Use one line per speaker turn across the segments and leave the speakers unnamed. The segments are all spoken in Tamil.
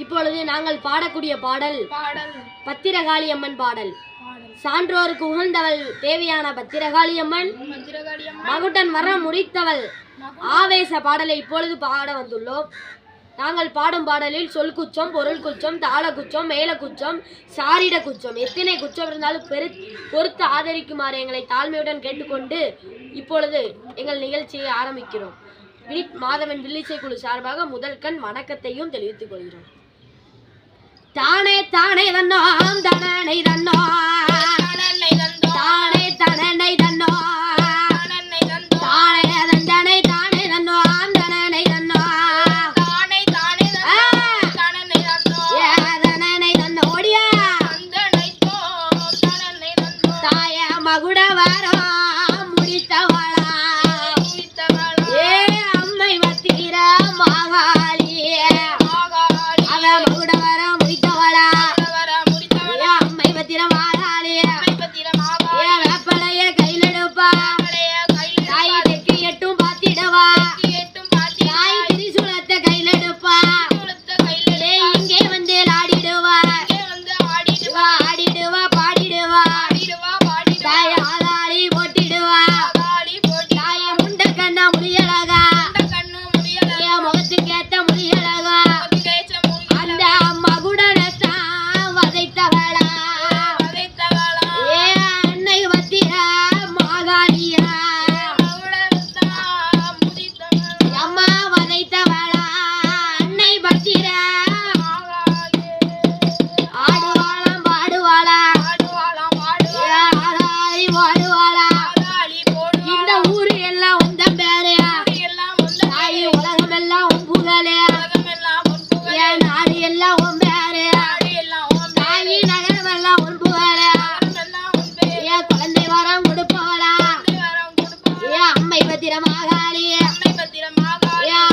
இப்பொழுது நாங்கள் பாடக்கூடிய பாடல் பத்திரகாளி அம்மன் பாடல். சான்றோருக்கு உகந்தவள் தேவியான பத்திரகாளி அம்மன், மகுடன் வரம் முடித்தவள் ஆவேச பாடலை இப்பொழுது பாட வந்துள்ளோம். நாங்கள் பாடும் பாடலில் சொல் குச்சம், பொருள் குச்சம், தாள குச்சம், மேல குச்சம், சாரிட குச்சம், எத்தனை குச்சம் இருந்தாலும் பொறுத்து ஆதரிக்குமாறு எங்களை தாழ்மையுடன் கேட்டுக்கொண்டு இப்பொழுது எங்கள் நிகழ்ச்சியை ஆரம்பிக்கிறோம். வினித் மாதவன் வில்லிசை குழு சார்பாக முதல் கண் வணக்கத்தையும் தெரிவித்துக் கொள்கிறோம். தானே தானே தன்னோ தானே தன்னோ தானே தானே தன்னோ தானே தண்டனை தானே தன்னோ தானே தன்னோ தானே தன்னோ ஓடியா தாய மகுட வாரோ முடித்தவளா ஏ அம்மை வத்திர மகாளி அவ மகுட வாரோ முடித்தவளா அம்மை வத்திர மகாளி ஏ வேப்பலைய கையில் எடுப்பா தாய் தெற்கு எட்டும் பாத்திடவா தாய் திரிசூலத்தை கையில் எடுப்பா ஏ இங்கே வந்து ஆடிடுவா ஆடிடுவா பாடிடுவா தாய் ஆளாளி போட்டிடுவா தாய முண்ட கண்ணா முடியலகா என் முகத்துக்கு ஏத்த முடியலகா அந்த மகுடனத்தான் வதைத்தவளா ஏ அன்னை வத்திர மாகாளியா அம்மா வதைத்தவளா அன்னை வத்திர ஆடுவாளாம் பாடுவாளா ஆளாளி பாடுவாளா இந்த ஊரு எல்லாம் உந்த பேரு தாய் உலகம் எல்லாம் உன் புகழே என் நாடு எல்லாம் உன் பேரு தாயி நகரம் எல்லாம் உன் புகழே என் குழந்தை வரம் கொடுப்பவளா என் அம்மை பத்திர மாகாளி என்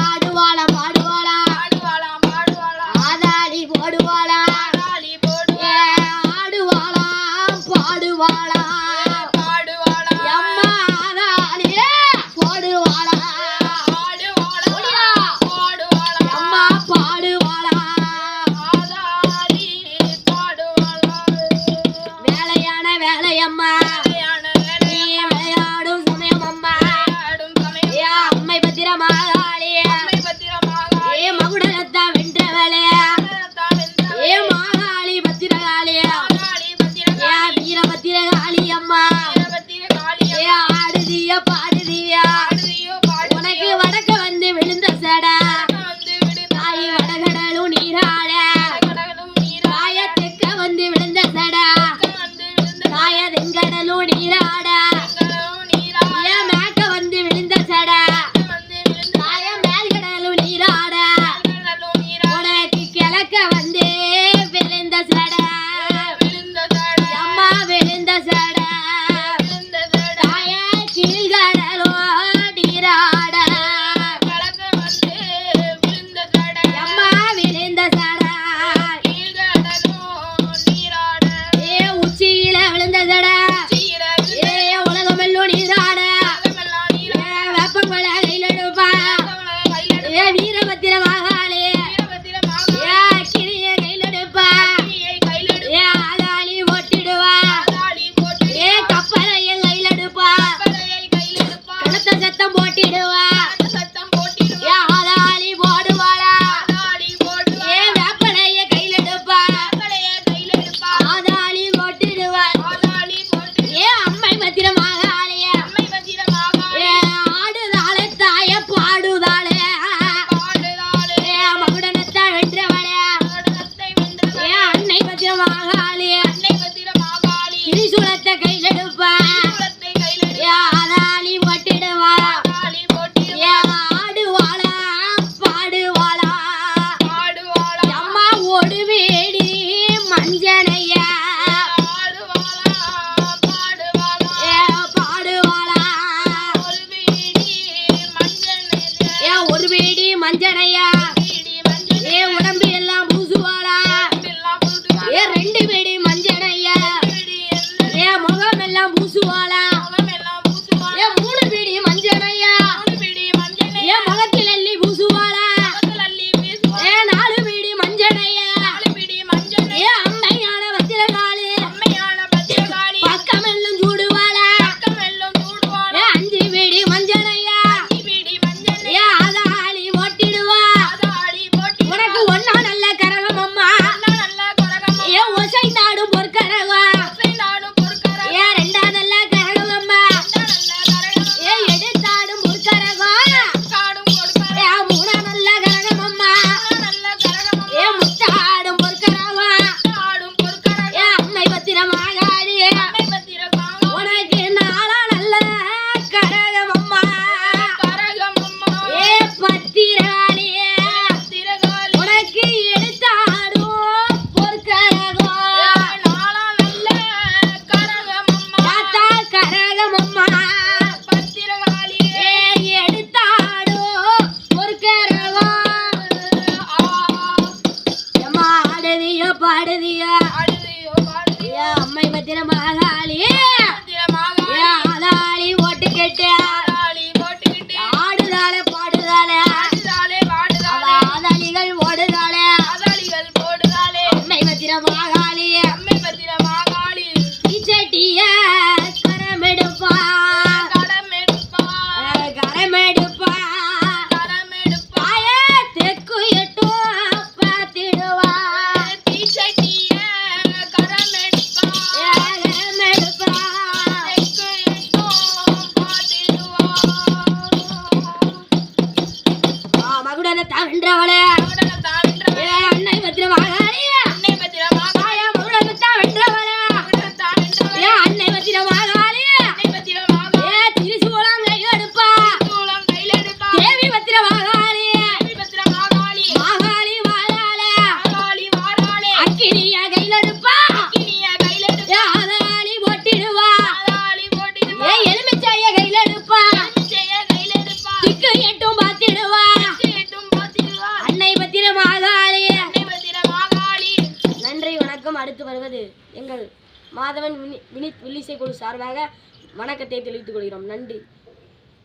ஆடுவாளா பாடுவாளா ஆதாளி போடுவாளா ஆடுவாளா பாடுவாளா அம்மா ஆதாளியே போடுவாளா அம்மா பாடுவாளா அம்மை பத்திர மாகாளி ஆதாளி ஓட்டு கேட்டு ஆடுதாளே பாடுதாளே ஆதாளிகள் ஓடுதாளே அம்மை பத்திர மாகாளி இச்சட்டிய கரமெடுப்பா கரமெடுப்பா தெக்கு எட்டும் பார்த்திடுவா மகுடனை தாண்டவளே அன்னை பத்திரமாகாளி மகுடனை தாண்டவளே அன்னை பத்திரமாகாளி திரிசூலம் கையில் எடுப்பா தேவி பத்திரமாகாளி மாகாளி வாழாளே அக்கினிய கையில் எடுப்பா ஆதாளி ஓட்டிடுவா எலுமிச்சைய கையில் எடுப்பா திக்கு எட்டும் பார்த்திடுவா அன்னை பத்திரமாகாளி. நன்றி வணக்கம். அடுத்து வருவது எங்கள் மாதவன் வினித் வில்லிசை குழு சார்பாக வணக்கத்தை தெரிவித்துக் கொள்கிறோம். நன்றி.